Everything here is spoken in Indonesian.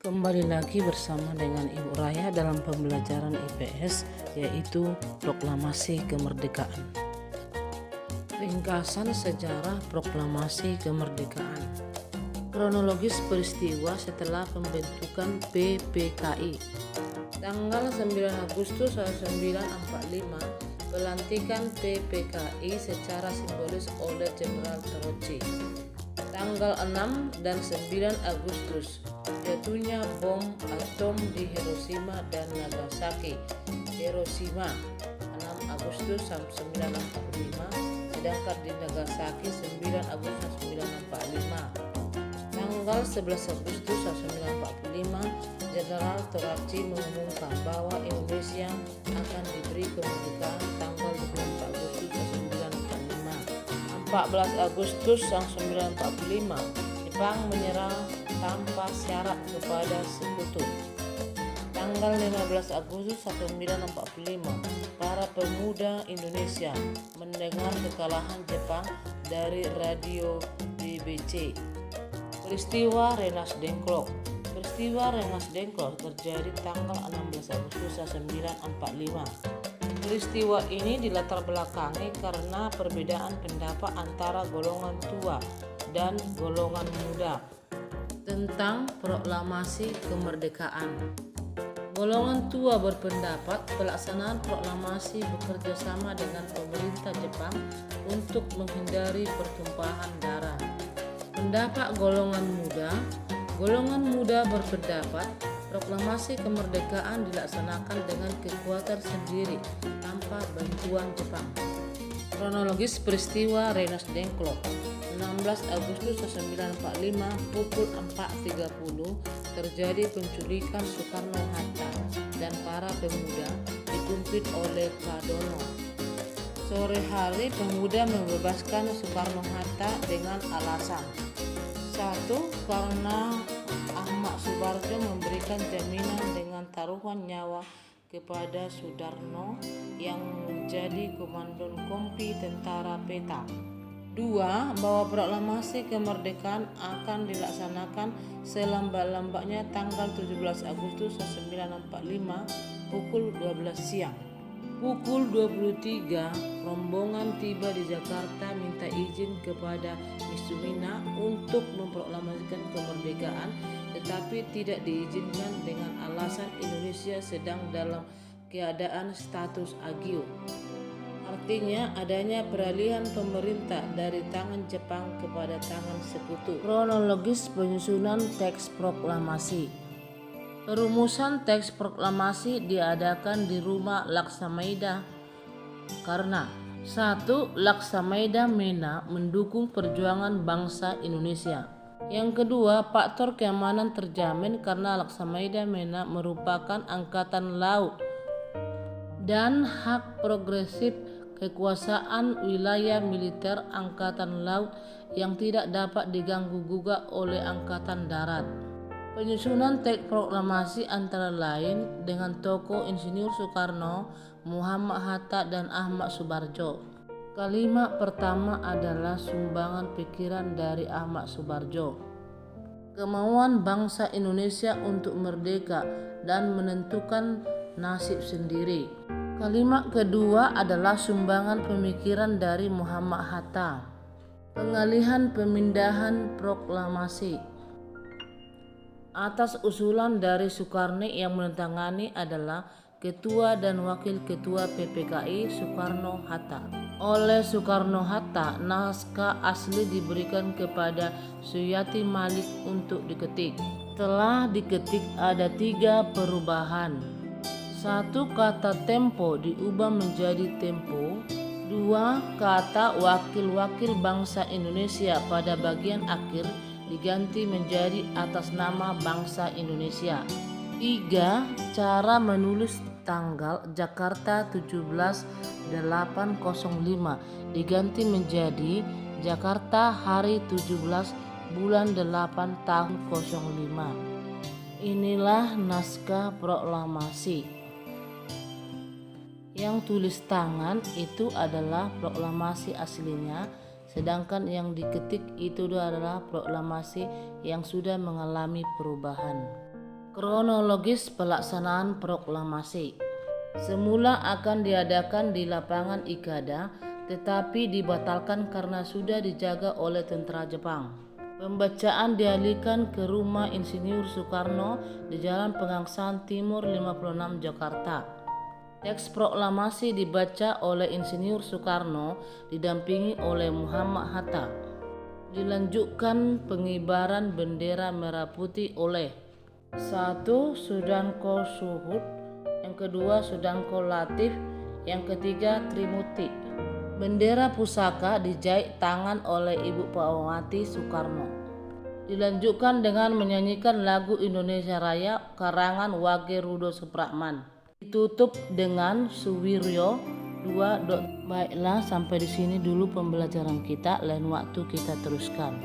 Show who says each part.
Speaker 1: Kembali lagi bersama dengan Ibu Raya dalam pembelajaran IPS, yaitu Proklamasi Kemerdekaan. Ringkasan sejarah Proklamasi Kemerdekaan. Kronologis peristiwa setelah pembentukan PPKI. Tanggal 9 Agustus 1945, pelantikan PPKI secara simbolis oleh Jenderal Trotsky. Tanggal 6 dan 9 Agustus, jatuhnya bom atom di Hiroshima dan Nagasaki. Hiroshima 6 Agustus 1945, sedangkan di Nagasaki 9 Agustus 1945. Tanggal 11 Agustus 1945, Jenderal Trotsky mengumumkan bahwa Indonesia akan diberi kemerdekaan tanggal 24 Agustus 1945. 14 Agustus 1945, Jepang menyerah tanpa syarat kepada Sekutu. Tanggal 15 Agustus 1945, para pemuda Indonesia mendengar kekalahan Jepang dari radio BBC. Peristiwa Rengas Dengklok. Peristiwa Rengas Dengklok terjadi tanggal 16 Agustus 1945. Peristiwa ini dilatar belakangi karena perbedaan pendapat antara golongan tua dan golongan muda tentang proklamasi kemerdekaan. Golongan tua berpendapat pelaksanaan proklamasi bekerja sama dengan pemerintah Jepang untuk menghindari pertumpahan darah. Pendapat golongan muda berpendapat proklamasi kemerdekaan dilaksanakan dengan kekuatan sendiri tanpa bantuan Jepang. Kronologis peristiwa Rengas Dengklok. 16 Agustus 1945 pukul 4.30 terjadi penculikan Soekarno-Hatta dan para pemuda dipimpin oleh Kadono. Sore hari pemuda membebaskan Soekarno-Hatta dengan alasan: 1. Karena Ahmad Subarjo memberikan jaminan dengan taruhan nyawa kepada Sudarno yang menjadi komandan kompi tentara peta. 2. Bahwa proklamasi kemerdekaan akan dilaksanakan selambat-lambatnya tanggal 17 Agustus 1945 pukul 12 siang. Pukul 23, rombongan tiba di Jakarta minta izin kepada Mitsumina untuk memproklamasikan kemerdekaan, tetapi tidak diizinkan dengan alasan Indonesia sedang dalam keadaan status agio. Artinya adanya peralihan pemerintah dari tangan Jepang kepada tangan Sekutu. Kronologis penyusunan teks proklamasi. Perumusan teks proklamasi diadakan di rumah Laksamana karena 1. Laksamana Mena mendukung perjuangan bangsa Indonesia. Yang kedua, faktor keamanan terjamin karena Laksamana Mena merupakan angkatan laut dan hak progresif kekuasaan wilayah militer angkatan laut yang tidak dapat diganggu-gugat oleh angkatan darat. Penyusunan teks proklamasi antara lain dengan tokoh Insinyur Soekarno, Muhammad Hatta dan Ahmad Subarjo. Kalimat pertama adalah sumbangan pikiran dari Ahmad Subarjo. Kemauan bangsa Indonesia untuk merdeka dan menentukan nasib sendiri. Kalimat kedua adalah sumbangan pemikiran dari Muhammad Hatta. Pengalihan pemindahan proklamasi. Atas usulan dari Soekarno yang menandatangani adalah Ketua dan Wakil Ketua PPKI Soekarno-Hatta. Oleh Soekarno-Hatta, naskah asli diberikan kepada Suyati Malik untuk diketik. Setelah diketik ada 3 perubahan. 1. Kata tempo diubah menjadi tempo. 2. Kata wakil-wakil bangsa Indonesia pada bagian akhir diganti menjadi atas nama bangsa Indonesia. 3. Cara menulis tanggal Jakarta 17/8/05 diganti menjadi Jakarta hari 17 bulan 8 tahun 05. Inilah naskah proklamasi. Yang tulis tangan itu adalah proklamasi aslinya, sedangkan yang diketik itu adalah proklamasi yang sudah mengalami perubahan. Kronologis pelaksanaan proklamasi. Semula akan diadakan di lapangan Ikada, tetapi dibatalkan karena sudah dijaga oleh tentara Jepang. Pembacaan dialihkan ke rumah Insinyur Soekarno di Jalan Pegangsaan Timur 56 Jakarta. Teks proklamasi dibaca oleh Insinyur Soekarno didampingi oleh Muhammad Hatta. Dilanjutkan pengibaran bendera merah putih oleh 1. Sudanko Suhud, yang kedua Sudanko Latif, yang ketiga Trimuti. Bendera pusaka dijahit tangan oleh Ibu Pawawati Soekarno. Dilanjutkan dengan menyanyikan lagu Indonesia Raya karangan Wage Rudolf Supratman. Ditutup dengan Suwiryo 2. Baiklah, sampai di sini dulu pembelajaran kita, lain waktu kita teruskan.